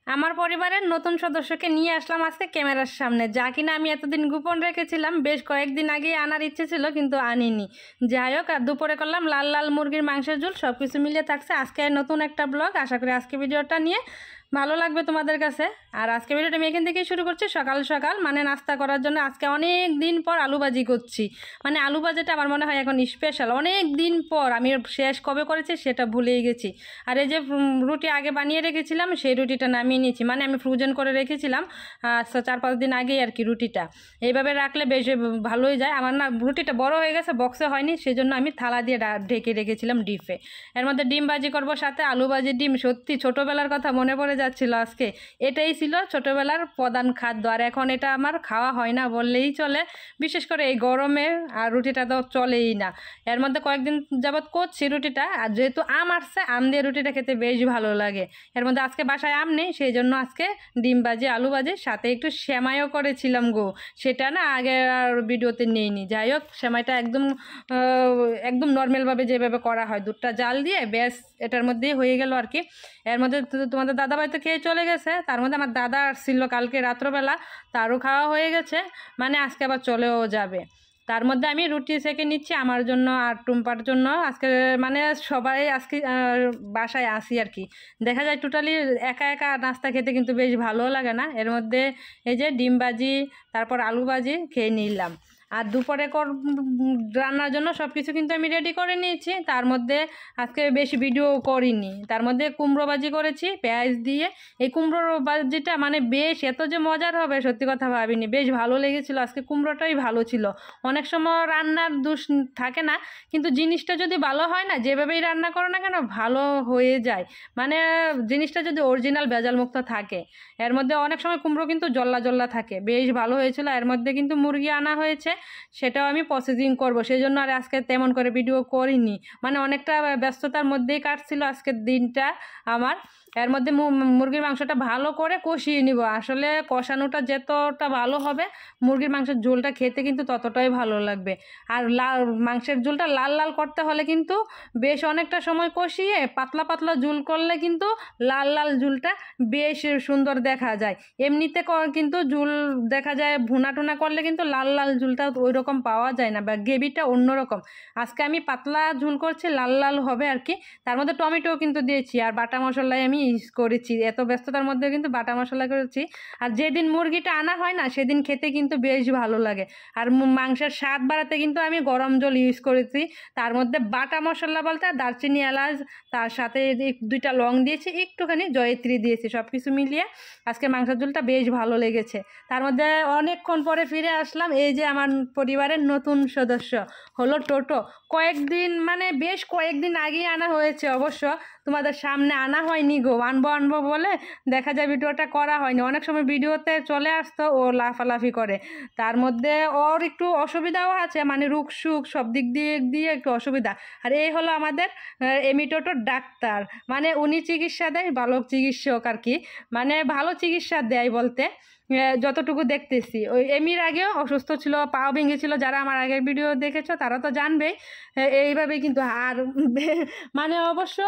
আমার পরিবারের নতুন সদস্যকে নিয়ে আসলাম আজকে ক্যামেরার সামনে, যা কিনা আমি এতদিন গোপন রেখেছিলাম। বেশ কয়েকদিন আগেই আনার ইচ্ছে ছিল, কিন্তু আনিনি। যাই হোক, আর দুপুরে করলাম লাল লাল মুরগির মাংসের ঝোল। সব কিছু মিলিয়ে থাকছে আজকে নতুন একটা ব্লগ। আশা করি আজকে ভিডিওটা নিয়ে ভালো লাগবে তোমাদের কাছে। আর আজকে ভিডিওটা আমি এখান থেকেই শুরু করছি, সকাল সকাল মানে নাস্তা করার জন্য। আজকে অনেক দিন পর আলু ভাজি করছি। মানে আলু ভাজিটা আমার মনে হয় এখন স্পেশাল। অনেক দিন পর, আমি শেষ কবে করেছি সেটা ভুলেই গেছি। আর এই যে রুটি আগে বানিয়ে রেখেছিলাম, সেই রুটিটা নামিয়ে নিয়েছি। মানে আমি ফ্রোজেন করে রেখেছিলাম 4-5 দিন আগেই আর কি। রুটিটা এইভাবে রাখলে বেশ ভালোই যায়। আমার না রুটিটা বড় হয়ে গেছে, বক্সে হয়নি, সেই জন্য আমি থালা দিয়ে ঢেকে রেখেছিলাম ডিপে। এর মধ্যে ডিম ভাজি করব, সাথে আলু ভাজি ডিম। সত্যি ছোটোবেলার কথা মনে পড়ে যাচ্ছিল আজকে। এটাই ছিল ছোটোবেলার প্রধান খাদ্য, আর এখন এটা আমার খাওয়া হয় না বললেই চলে। বিশেষ করে এই গরমে আর রুটিটা তো চলেই না। এর মধ্যে কয়েকদিন যাবৎ করছি রুটিটা, আর যেহেতু আম আসছে, আম দিয়ে রুটিটা খেতে বেশ ভালো লাগে। এর মধ্যে আজকে বাসায় আম নেই, সেই জন্য আজকে ডিম ভাজি আলু ভাজি, সাথে একটু সেমাইও করেছিলাম গো। সেটা না আগে আর ভিডিওতে নেইনি। যাই হোক, সেমাইটা একদম নর্মালভাবে যেভাবে করা হয়, দুধটা জাল দিয়ে ব্যাস এটার মধ্যেই হয়ে গেল আর কি। এর মধ্যে তোমাদের দাদাভাই তো খেয়ে চলে গেছে, তার মধ্যে আমার দাদা আসছিল কালকে রাত্রবেলা, তারও খাওয়া হয়ে গেছে। মানে আজকে আবার চলেও যাবে। তার মধ্যে আমি রুটি সেঁকে নিচ্ছি আমার জন্য আর টুম্পার জন্য। আজকে মানে সবাই আজকে বাসায় আসি আর কি। দেখা যায় টোটালি একা একা নাস্তা খেতে কিন্তু বেশ ভালোও লাগে না। এর মধ্যে এই যে ডিম ভাজি, তারপর আলু ভাজি খেয়ে নিলাম। আর দুপুরে রান্নার জন্য সব কিছু কিন্তু আমি রেডি করে নিয়েছি। তার মধ্যে আজকে বেশি ভিডিও করিনি। তার মধ্যে কুমড়ো ভাজি করেছি পেঁয়াজ দিয়ে। এই কুমড়ো ভাজিটা মানে বেশ এত যে মজার হবে সত্যি কথা ভাবিনি। বেশ ভালো লেগেছিলো আজকে, কুমড়োটাই ভালো ছিল। অনেক সময় রান্নার দোষ থাকে না, কিন্তু জিনিসটা যদি ভালো হয় না, যেভাবেই রান্না করো না কেন ভালো হয়ে যায়। মানে জিনিসটা যদি অরিজিনাল ভেজালমুক্ত থাকে। এর মধ্যে অনেক সময় কুমড়ো কিন্তু জল্লা জল্লা থাকে। বেশ ভালো হয়েছিল। এর মধ্যে কিন্তু মুরগি আনা হয়েছে, সেটাও আমি প্রসেসিং করব, সেই জন্য আর আজকে তেমন করে ভিডিও করিনি। মানে অনেকটা ব্যস্ততার মধ্যেই কাটছিল আজকের দিনটা আমার। এর মধ্যে মুরগির মাংসটা ভালো করে কষিয়ে নিব। আসলে কষানোটা যতটা ভালো হবে, মুরগির মাংসের ঝোলটা খেতে কিন্তু ততটাই ভালো লাগবে। আর মাংসের ঝোলটা লাল লাল করতে হলে কিন্তু বেশ অনেকটা সময় কষিয়ে পাতলা পাতলা ঝোল করলে কিন্তু লাল লাল ঝোলটা বেশ সুন্দর দেখা যায়। এমনিতে কিন্তু ঝোল দেখা যায় ভুনা টুনা করলে কিন্তু লাল লাল ঝোলটা ওই রকম পাওয়া যায় না, বা গ্রেভিটা অন্যরকম। আজকে আমি পাতলা ঝোল করছি, লাল লাল হবে আর কি। তার মধ্যে টমেটো কিন্তু দিয়েছি, আর বাটা মশলাই আমি ইউজ করেছি। এত ব্যস্ততার মধ্যে কিন্তু বাটা মশলা করেছি। আর যেদিন মুরগিটা আনা হয় না, সেদিন খেতে কিন্তু বেশ ভালো লাগে। আর মাংসের স্বাদ বাড়াতে কিন্তু আমি গরম জল ইউজ করেছি। তার মধ্যে বাটা মশলা বলতে দারচিনি, এলাচ, তার সাথে 2টা লং দিয়েছি, একটুখানি জয়িত্রী দিয়েছি। সব কিছু মিলিয়ে আজকে মাংসের ঝোলটা বেশ ভালো লেগেছে। তার মধ্যে অনেকক্ষণ পরে ফিরে আসলাম। এই যে আমার পরিবারের নতুন সদস্য হলো টোটো। মানে বেশ কয়েকদিন আগেই আনা হয়েছে অবশ্য, তোমাদের সামনে আনা হয়নি গো। আনবো বলে দেখা যায় ভিডিওটা করা হয়নি। অনেক সময় ভিডিওতে চলে আসতো, ও লাফালাফি করে। তার মধ্যে ওর একটু অসুবিধাও আছে, মানে রুখ সুখ সব দিক দিয়ে একটু অসুবিধা। আর এই হলো আমাদের এমি টোটোর ডাক্তার। মানে উনি চিকিৎসা দেয়, বালক চিকিৎসক আর কি। মানে ভালো চিকিৎসা দেয় বলতে যতটুকু দেখতেছি। ওই এমির আগেও অসুস্থ ছিল, পাও ভেঙেছিল। যারা আমার আগের ভিডিও দেখেছো তারা তো জানবেই। এইভাবেই কিন্তু আর মানে অবশ্য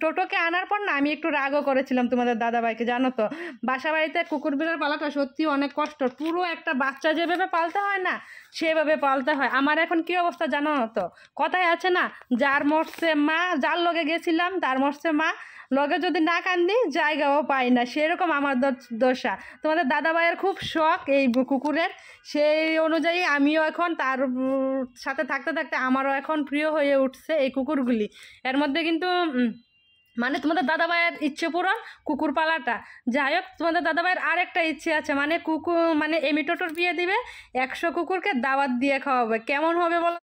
টোটোকে আনার পর না আমি একটু রাগও করেছিলাম তোমাদের দাদাভাইকে, জানো তো। বাসা বাড়িতে কুকুর বিড়াল পালাটা সত্যি অনেক কষ্ট। পুরো একটা বাচ্চা যেভাবে পালতে হয় না, সেভাবে পালতে হয়। আমার এখন কি অবস্থা জানো তো, কথায় আছে না, যার মরছে মা, যার লগে গেছিলাম তার মরছে মা, লগে যদি না কান্দি জায়গাও পাই না, সেরকম আমার দশা। তোমাদের দাদাভাইয়ের খুব শখ এই কুকুরের, সেই অনুযায়ী আমিও এখন তার সাথে থাকতে থাকতে আমারও এখন প্রিয় হয়ে উঠছে এই কুকুরগুলি। এর মধ্যে কিন্তু মানে তোমাদের দাদাভাইয়ের ইচ্ছে পূরণ কুকুর পালাটা। যাই হোক, তোমাদের দাদাভাইয়ের আরেকটা ইচ্ছে আছে, মানে কুকুর মানে এমি টোটোর বিয়ে দিবে, 100 কুকুরকে দাওয়াত দিয়ে খাওয়াবে। কেমন হবে বলো?